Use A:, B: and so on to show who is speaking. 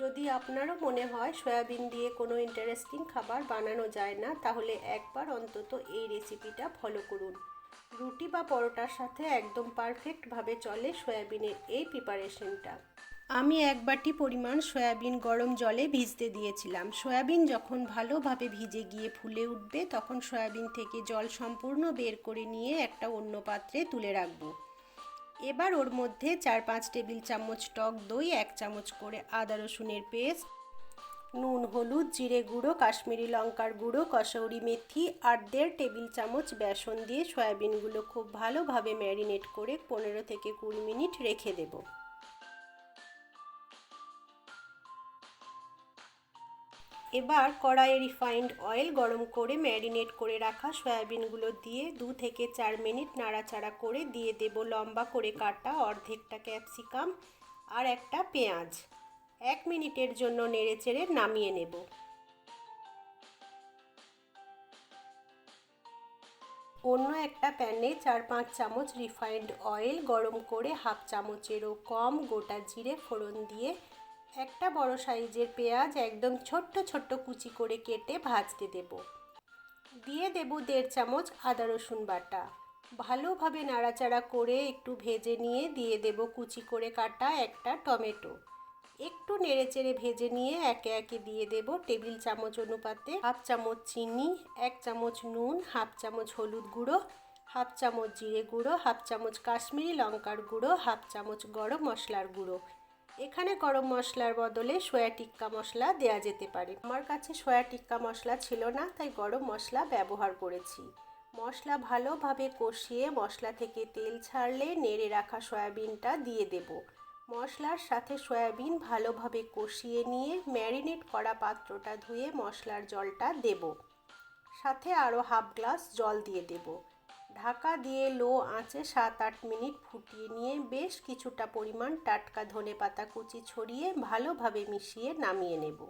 A: যদি আপনারও মনে হয় সয়াবিন দিয়ে কোনো ইন্টারেস্টিং খাবার বানানো যায় না, তাহলে একবার অন্তত এই রেসিপিটা ফলো করুন। রুটি বা পরোটার সাথে একদম পারফেক্টভাবে চলে সয়াবিনের এই প্রিপারেশনটা। আমি 1 বাটি পরিমাণ সয়াবিন গরম জলে ভিজতে দিয়েছিলাম। সয়াবিন যখন ভালোভাবে ভিজে গিয়ে ফুলে উঠবে, তখন সয়াবিন থেকে জল সম্পূর্ণ বের করে নিয়ে একটা অন্য পাত্রে তুলে রাখবো। এবার ওর মধ্যে 4-5 টেবিল চামচ টক দই, 1 চামচ করে আদা রসুনের পেস্ট, নুন, হলুদ, জিরে গুঁড়ো, কাশ্মীরি লঙ্কার গুঁড়ো, কসৌরি মেথি আর 1.5 টেবিল চামচ বেসন দিয়ে সয়াবিনগুলো খুব ভালোভাবে ম্যারিনেট করে 15 থেকে 20 মিনিট রেখে দেব। এবার কড়াইয়ে রিফাইন্ড অয়েল গরম করে ম্যারিনেট করে রাখা সয়াবিনগুলো দিয়ে 2 থেকে 4 মিনিট নাড়াচাড়া করে দিয়ে দেব লম্বা করে কাটা অর্ধেকটা ক্যাপসিকাম আর একটা পেঁয়াজ। 1 মিনিটের জন্য নেড়েচেড়ে নামিয়ে নেব। অন্য একটা প্যানে 4-5 চামচ রিফাইন্ড অয়েল গরম করে 1/2 চামচেরও কম গোটা জিরে ফোড়ন দিয়ে একটা বড় সাইজের পেঁয়াজ একদম ছোট্ট ছোট্ট কুচি করে কেটে ভাজতে দেব। দিয়ে দেব 1.5 চামচ আদা রসুন বাটা। ভালোভাবে নাড়াচাড়া করে একটু ভেজে নিয়ে দিয়ে দেব কুচি করে কাটা একটা টমেটো। একটু নেড়েচেড়ে ভেজে নিয়ে একে একে দিয়ে দেব টেবিল চামচ অনুপাতে 1/2 চামচ চিনি, 1 চামচ নুন, 1/2 চামচ হলুদ গুঁড়ো, 1/2 চামচ জিরে গুঁড়ো, 1/2 চামচ কাশ্মীরি লঙ্কার গুঁড়ো, 1/2 চামচ গরম মশলার গুঁড়ো। এখানে গরম মশলার বদলে সয়া টিক্কা মশলা দেয়া যেতে পারে। আমার কাছে সয়া টিক্কা মশলা ছিল না, তাই গরম মশলা ব্যবহার করেছি। মশলা ভালোভাবে কষিয়ে মশলা থেকে তেল ছাড়লে নেড়ে রাখা সয়াবিনটা দিয়ে দেব। মশলার সাথে সয়াবিন ভালোভাবে কষিয়ে নিয়ে ম্যারিনেট করা পাত্রটা ধুয়ে মশলার জলটা দেব। সাথে আরও 1/2 গ্লাস জল দিয়ে দেব। ঢাকা দিয়ে লো আঁচে 7-8 মিনিট ফুটিয়ে নিয়ে বেশ কিছুটা পরিমাণ টাটকা ধনেপাতা কুচি ছড়িয়ে ভালোভাবে মিশিয়ে নামিয়ে নেব।